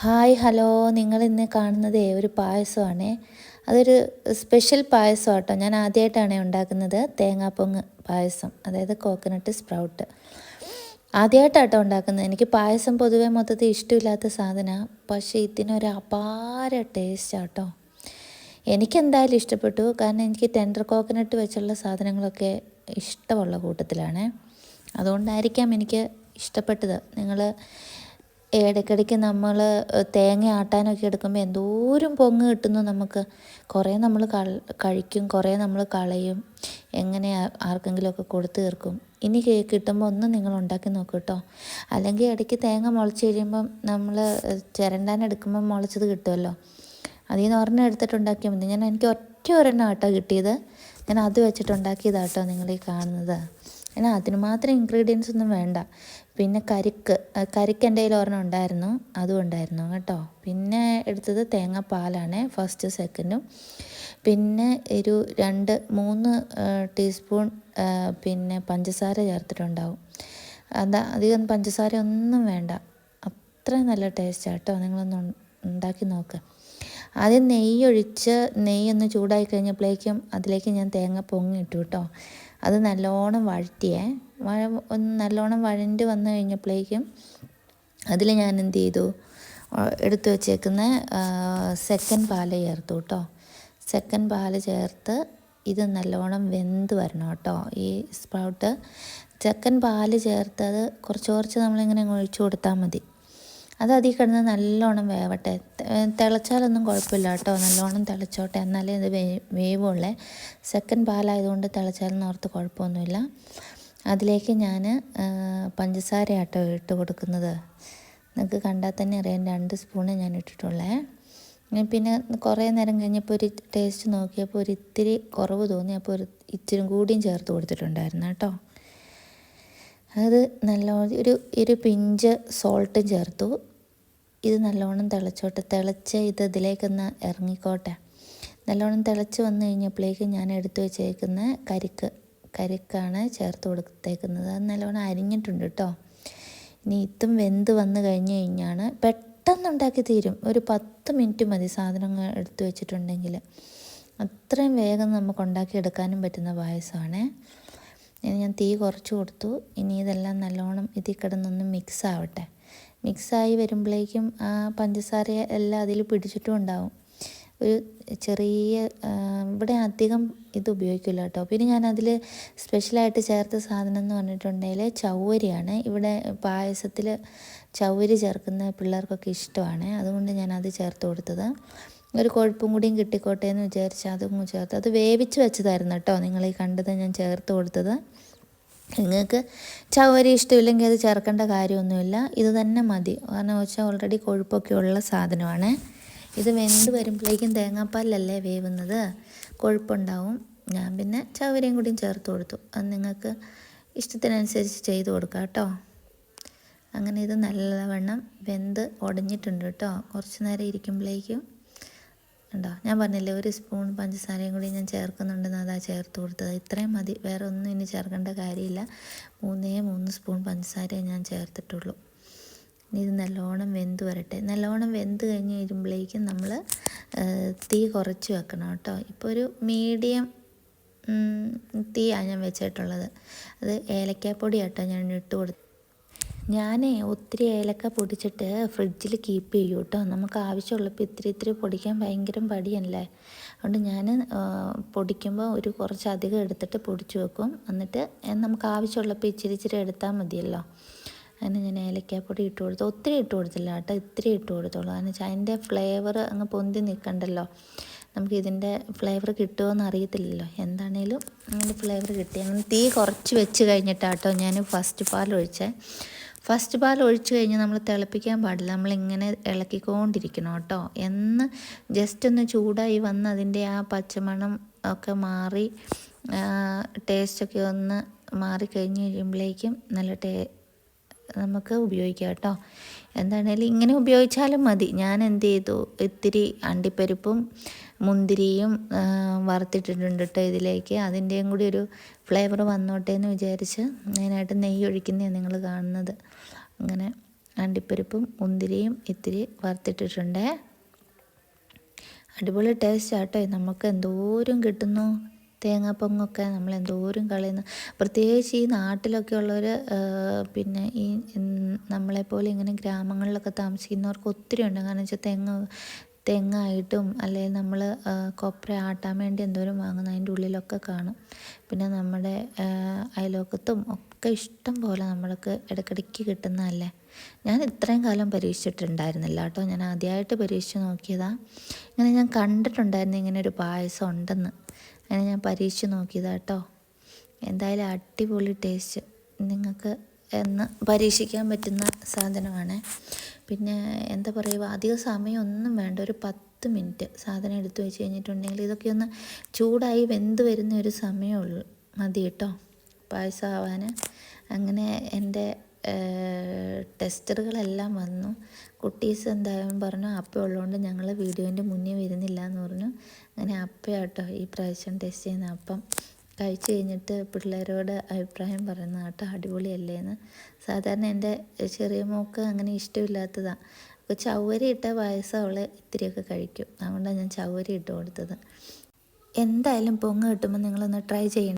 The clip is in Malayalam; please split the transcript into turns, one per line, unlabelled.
ഹായ് ഹലോ, നിങ്ങളിന്ന് കാണുന്നത് ഒരു പായസമാണേ. അതൊരു സ്പെഷ്യൽ പായസം കേട്ടോ. ഞാൻ ആദ്യമായിട്ടാണ് ഉണ്ടാക്കുന്നത് തേങ്ങാപ്പൊങ്ങ് പായസം, അതായത് കോക്കനട്ട് സ്പ്രൗട്ട്. ആദ്യമായിട്ടാട്ടോ ഉണ്ടാക്കുന്നത്. എനിക്ക് പായസം പൊതുവെ മൊത്തത്തിൽ ഇഷ്ടമില്ലാത്ത സാധനമാണ്, പക്ഷേ ഇതിനൊരു അപാര ടേസ്റ്റാട്ടോ. എനിക്കെന്തായാലും ഇഷ്ടപ്പെട്ടു, കാരണം എനിക്ക് ടെൻഡർ കോക്കനട്ട് വെച്ചുള്ള സാധനങ്ങളൊക്കെ ഇഷ്ടമുള്ള കൂട്ടത്തിലാണ്. അതുകൊണ്ടായിരിക്കാം എനിക്ക് ഇഷ്ടപ്പെട്ടത്. നിങ്ങൾ ഇടയ്ക്കിടയ്ക്ക് നമ്മൾ തേങ്ങ ആട്ടാനൊക്കെ എടുക്കുമ്പോൾ എന്തോരം പൊങ്ങ് കിട്ടുന്നു നമുക്ക്. കുറേ നമ്മൾ കഴിക്കും, കുറേ നമ്മൾ കളയും, എങ്ങനെ ആർക്കെങ്കിലുമൊക്കെ കൊടുത്തു തീർക്കും. ഇനി കിട്ടുമ്പോൾ ഒന്ന് നിങ്ങൾ ഉണ്ടാക്കി നോക്കൂ കേട്ടോ. അല്ലെങ്കിൽ ഇടയ്ക്ക് തേങ്ങ മുളച്ച് കഴിയുമ്പം നമ്മൾ ചിരണ്ടാൻ എടുക്കുമ്പം മുളച്ചത് കിട്ടുമല്ലോ, അതിൽ നിന്ന് ഒരെണ്ണം എടുത്തിട്ടുണ്ടാക്കിയാൽ മതി. എനിക്ക് ഒരെണ്ണം ആട്ടോ കിട്ടിയത്. ഞാൻ അത് വെച്ചിട്ടുണ്ടാക്കിയതാട്ടോ നിങ്ങൾ ഈ കാണുന്നത്. എന്നാൽ അതിന് മാത്രം ഇൻഗ്രീഡിയൻസ് ഒന്നും വേണ്ട. പിന്നെ കരിക്ക് എൻ്റെ കയ്യിൽ ഒരെണ്ണം ഉണ്ടായിരുന്നു, അതും ഉണ്ടായിരുന്നു കേട്ടോ. പിന്നെ എടുത്തത് തേങ്ങാപ്പാലാണ്, ഫസ്റ്റ് സെക്കൻഡും. പിന്നെ ഒരു 2-3 ടീസ്പൂൺ പിന്നെ പഞ്ചസാര ചേർത്തിട്ടുണ്ടാവും. അധികം പഞ്ചസാര ഒന്നും വേണ്ട, അത്രയും നല്ല ടേസ്റ്റാണ് കേട്ടോ. നിങ്ങളൊന്ന് ഉണ്ടാക്കി നോക്ക്. ആദ്യം നെയ്യൊന്ന് ചൂടായി കഴിഞ്ഞപ്പോഴേക്കും അതിലേക്ക് ഞാൻ തേങ്ങ പൊങ്ങിയിട്ടു കേട്ടോ. അത് നല്ലോണം ഒന്ന് നല്ലോണം വഴണ്ട് വന്നു കഴിഞ്ഞപ്പോഴേക്കും അതിൽ ഞാൻ എന്ത് ചെയ്തു, എടുത്തു വച്ചേക്കുന്ന സെക്കൻഡ് പാൽ ചേർത്തു കേട്ടോ. സെക്കൻഡ് പാൽ ചേർത്ത് ഇത് നല്ലോണം വെന്ത് വരണം കേട്ടോ. ഈ സ്പ്രൗട്ട് സെക്കൻഡ് പാൽ ചേർത്തത് കുറച്ച് നമ്മളിങ്ങനെ ഒഴിച്ചു കൊടുത്താൽ മതി. അത് അതിൽ കിടന്ന് നല്ലോണം വേവട്ടെ. തിളച്ചാലൊന്നും കുഴപ്പമില്ല കേട്ടോ, നല്ലോണം തിളച്ചോട്ടെ, എന്നാലേ ഇത് വേവുള്ളേ. സെക്കൻഡ് പാലായതുകൊണ്ട് തിളച്ചാലൊന്നും ഓർത്ത് കുഴപ്പമൊന്നുമില്ല. അതിലേക്ക് ഞാൻ പഞ്ചസാര ആട്ടോ ഇട്ട് കൊടുക്കുന്നത്. നിങ്ങൾക്ക് കണ്ടാൽ തന്നെ അറിയാം, 2 സ്പൂണ് ഞാൻ ഇട്ടിട്ടുള്ളേ. പിന്നെ കുറേ നേരം കഴിഞ്ഞപ്പോൾ ഒരു ടേസ്റ്റ് നോക്കിയപ്പോൾ ഇത്തിരി കുറവ് തോന്നി, അപ്പോൾ ഇച്ചിരി കൂടിയും ചേർത്ത് കൊടുത്തിട്ടുണ്ടായിരുന്നു കേട്ടോ. അത് നല്ലോണം ഒരു പിഞ്ച് സോൾട്ടും ചേർത്തു. ഇത് നല്ലോണം തിളച്ച് ഇതിലേക്കൊന്ന് ഇറങ്ങിക്കോട്ടെ. നല്ലോണം തിളച്ച് വന്നു കഴിഞ്ഞപ്പോഴേക്കും ഞാൻ എടുത്തു വെച്ചേക്കുന്ന കരിക്കാണ് ചേർത്ത് കൊടുത്തേക്കുന്നത്. അത് നല്ലോണം അരിഞ്ഞിട്ടുണ്ട് കേട്ടോ. ഇനി ഇതും വെന്ത് വന്നു കഴിഞ്ഞാണ് പെട്ടെന്നുണ്ടാക്കി തീരും. ഒരു 10 മിനിറ്റ് മതി സാധനങ്ങൾ എടുത്തു വെച്ചിട്ടുണ്ടെങ്കിൽ. അത്രയും വേഗം നമുക്ക് ഉണ്ടാക്കിയെടുക്കാനും പറ്റുന്ന പായസമാണേ. ഞാൻ തീ കുറച്ച് കൊടുത്തു. ഇനി ഇതെല്ലാം നല്ലോണം ഇതിൽ കിടന്നൊന്ന് മിക്സ് ആവട്ടെ. മിക്സായി വരുമ്പോഴേക്കും ആ പഞ്ചസാര എല്ലാം അതിൽ പിടിച്ചിട്ടും ഉണ്ടാവും. ഒരു ചെറിയ ഇവിടെ അധികം ഇത് ഉപയോഗിക്കില്ല കേട്ടോ. പിന്നെ ഞാനതിൽ സ്പെഷ്യലായിട്ട് ചേർത്ത സാധനം എന്ന് പറഞ്ഞിട്ടുണ്ടെങ്കിൽ ചൗവരിയാണ്. ഇവിടെ പായസത്തിൽ ചൗവരി ചേർക്കുന്ന പിള്ളേർക്കൊക്കെ ഇഷ്ടമാണ്, അതുകൊണ്ട് ഞാനത് ചേർത്ത് കൊടുത്തത്. ഒരു കൊഴുപ്പും കൂടിയും കിട്ടിക്കോട്ടെ എന്ന് വിചാരിച്ച് അതും ചേർത്ത്. അത് വേവിച്ച് വെച്ചതായിരുന്നു കേട്ടോ നിങ്ങൾ ഈ കണ്ടത് ഞാൻ ചേർത്ത് കൊടുത്തത്. നിങ്ങൾക്ക് ചവരി ഇഷ്ടമില്ലെങ്കിൽ അത് ചേർക്കേണ്ട കാര്യമൊന്നുമില്ല, ഇത് തന്നെ മതി. കാരണം വെച്ചാൽ ഓൾറെഡി കൊഴുപ്പൊക്കെ ഉള്ള സാധനമാണ്. ഇത് വെന്ത് വരുമ്പോഴേക്കും തേങ്ങാപ്പാലല്ലേ വേവുന്നത്, കൊഴുപ്പുണ്ടാവും. ഞാൻ പിന്നെ ചവരിയും കൂടിയും ചേർത്ത് കൊടുത്തു. അത് നിങ്ങൾക്ക് ഇഷ്ടത്തിനനുസരിച്ച് ചെയ്ത് കൊടുക്കാം കേട്ടോ. അങ്ങനെ ഇത് നല്ലവണ്ണം വെന്ത് ഉടഞ്ഞിട്ടുണ്ട് കേട്ടോ. കുറച്ച് നേരം ഇരിക്കുമ്പോഴേക്കും ഉണ്ടോ, ഞാൻ പറഞ്ഞില്ലേ 1 സ്പൂൺ പഞ്ചസാരയും കൂടി ഞാൻ ചേർക്കുന്നുണ്ടെന്ന്, അതാ ചേർത്ത് കൊടുത്തത്. ഇത്രയും മതി, വേറെ ഒന്നും ഇനി ചേർക്കേണ്ട കാര്യമില്ല. 3 സ്പൂൺ പഞ്ചസാരയെ ഞാൻ ചേർത്തിട്ടുള്ളൂ. ഇനി ഇത് നല്ലോണം വെന്ത് വരട്ടെ. നല്ലോണം വെന്ത് കഴിഞ്ഞ് വരുമ്പോഴേക്കും നമ്മൾ തീ കുറച്ച് വെക്കണം കേട്ടോ. ഇപ്പോൾ ഒരു മീഡിയം തീയാണ് ഞാൻ വെച്ചിട്ടുള്ളത്. അത് ഏലക്കാപ്പൊടി കേട്ടോ ഞാൻ ഇട്ട് കൊടുത്തു. ഒത്തിരി ഏലക്ക പൊടിച്ചിട്ട് ഫ്രിഡ്ജിൽ കീപ്പ് ചെയ്യും കേട്ടോ. നമുക്ക് ആവശ്യമുള്ളപ്പോൾ ഇത്തിരി പൊടിക്കാൻ ഭയങ്കര പടിയല്ലേ. അതുകൊണ്ട് ഞാൻ പൊടിക്കുമ്പോൾ കുറച്ചധികം എടുത്തിട്ട് പൊടിച്ച് വെക്കും. എന്നിട്ട് നമുക്ക് ആവശ്യമുള്ളപ്പോൾ ഇച്ചിരി എടുത്താൽ മതിയല്ലോ. അതിന് ഞാൻ ഏലക്കാപ്പൊടി ഇട്ട് കൊടുത്തു. ഒത്തിരി ഇട്ട് കൊടുത്തില്ല കേട്ടോ, ഇത്തിരി ഇട്ട് കൊടുത്തോളൂ. കാരണം വെച്ചാൽ അതിൻ്റെ ഫ്ലേവർ അങ്ങ് പൊന്തി നിൽക്കണ്ടല്ലോ. നമുക്ക് ഇതിൻ്റെ ഫ്ലേവർ കിട്ടുമോയെന്ന് അറിയത്തില്ലല്ലോ. എന്താണേലും അതിൻ്റെ ഫ്ലേവർ കിട്ടി. അങ്ങനെ തീ കുറച്ച് വെച്ച് കഴിഞ്ഞിട്ടാട്ടോ ഞാൻ ഫസ്റ്റ് പാൽ ഒഴിച്ച് കഴിഞ്ഞ് നമ്മൾ തിളപ്പിക്കാൻ പാടില്ല, നമ്മളിങ്ങനെ ഇളക്കിക്കൊണ്ടിരിക്കണം കേട്ടോ. ജസ്റ്റ് ഒന്ന് ചൂടായി വന്ന് അതിൻ്റെ ആ പച്ചമണം ഒക്കെ മാറി ടേസ്റ്റൊക്കെ ഒന്ന് മാറിക്കഴിഞ്ഞ് കഴിയുമ്പോഴേക്കും നമുക്ക് ഉപയോഗിക്കാം കേട്ടോ. എന്താണേലും ഇങ്ങനെ ഉപയോഗിച്ചാലും മതി. ഞാൻ എന്ത് ചെയ്തു, ഇത്തിരി അണ്ടിപ്പരിപ്പും മുന്തിരിയും വറുത്തിട്ടിട്ടുണ്ട് കേട്ടോ ഇതിലേക്ക്. അതിൻ്റെയും കൂടി ഒരു ഫ്ലേവർ വന്നോട്ടെ എന്ന് വിചാരിച്ച് അതിനായിട്ട് നെയ്യ് ഒഴിക്കുന്നതാണ് നിങ്ങൾ കാണുന്നത്. അങ്ങനെ അണ്ടിപ്പരിപ്പും മുന്തിരിയും ഇത്തിരി വറുത്തിട്ടിട്ടുണ്ട്. അടിപൊളി ടേസ്റ്റ് ആട്ടോ. നമുക്ക് എന്തോരം കിട്ടുന്നു തേങ്ങാപ്പൊങ്ങൊക്കെ, നമ്മൾ എന്തോരം കളയുന്നു. പ്രത്യേകിച്ച് ഈ നാട്ടിലൊക്കെ ഉള്ളവർ, പിന്നെ ഈ നമ്മളെപ്പോലെ ഇങ്ങനെ ഗ്രാമങ്ങളിലൊക്കെ താമസിക്കുന്നവർക്ക് ഒത്തിരി ഉണ്ട്. കാരണം വെച്ചാൽ തെങ്ങായിട്ടും അല്ലെങ്കിൽ നമ്മൾ കൊപ്ര ആട്ടാൻ വേണ്ടി എന്തോരം വാങ്ങുന്നു, അതിൻ്റെ ഉള്ളിലൊക്കെ കാണും. പിന്നെ നമ്മുടെ അയൽവക്കത്തും ഒക്കെ ഇഷ്ടം പോലെ നമ്മൾക്ക് ഇടയ്ക്കിടയ്ക്ക് കിട്ടുന്നതല്ലേ. ഞാൻ ഇത്രയും കാലം പരീക്ഷിച്ചിട്ടുണ്ടായിരുന്നില്ല കേട്ടോ, ഞാൻ ആദ്യമായിട്ട് പരീക്ഷിച്ച് നോക്കിയതാണ്. ഇങ്ങനെ ഞാൻ കണ്ടിട്ടുണ്ടായിരുന്നു ഇങ്ങനെ ഒരു പായസം ഉണ്ടെന്ന്, അങ്ങനെ ഞാൻ പരീക്ഷിച്ച് നോക്കിയതാണ് കേട്ടോ. എന്തായാലും അടിപൊളി ടേസ്റ്റ്, നിങ്ങൾക്ക് എന്ന് പരീക്ഷിക്കാൻ പറ്റുന്ന സാധനമാണ്. പിന്നെ എന്താ പറയുക, അധിക സമയമൊന്നും വേണ്ട, ഒരു 10 മിനിറ്റ് സാധനം എടുത്തു വെച്ച് കഴിഞ്ഞിട്ടുണ്ടെങ്കിൽ ഇതൊക്കെ ഒന്ന് ചൂടായി വെന്ത് വരുന്ന ഒരു സമയമുള്ളൂ, മതി കേട്ടോ പായസം ആവാൻ. അങ്ങനെ എൻ്റെ ടെസ്റ്ററുകളെല്ലാം വന്നു. കുട്ടീസ് എന്തായാലും പറഞ്ഞു അപ്പം ഉള്ളതുകൊണ്ട് ഞങ്ങൾ വീഡിയോൻ്റെ മുന്നേ വരുന്നില്ല എന്ന് പറഞ്ഞു. അങ്ങനെ അപ്പയാട്ടോ ഈ പ്രാവശ്യം ടെസ്റ്റ് ചെയ്യുന്ന. അപ്പം കഴിച്ച് കഴിഞ്ഞിട്ട് പിള്ളേരോട് അഭിപ്രായം പറയുന്നത് കേട്ടോ, അടിപൊളിയല്ലേ എന്ന്. സാധാരണ എൻ്റെ ചെറിയ മോൾക്ക് അങ്ങനെ ഇഷ്ടമില്ലാത്തതാണ്. അപ്പോൾ ചവ്വരി ഇട്ട പായസം അവൾ ഇത്തിരിയൊക്കെ കഴിക്കും, അതുകൊണ്ടാണ് ഞാൻ ചവ്വരി ഇട്ട് കൊടുത്തത്. എന്തായാലും പൊങ്ങ് കിട്ടുമ്പോൾ നിങ്ങളൊന്ന് ട്രൈ ചെയ്യണം.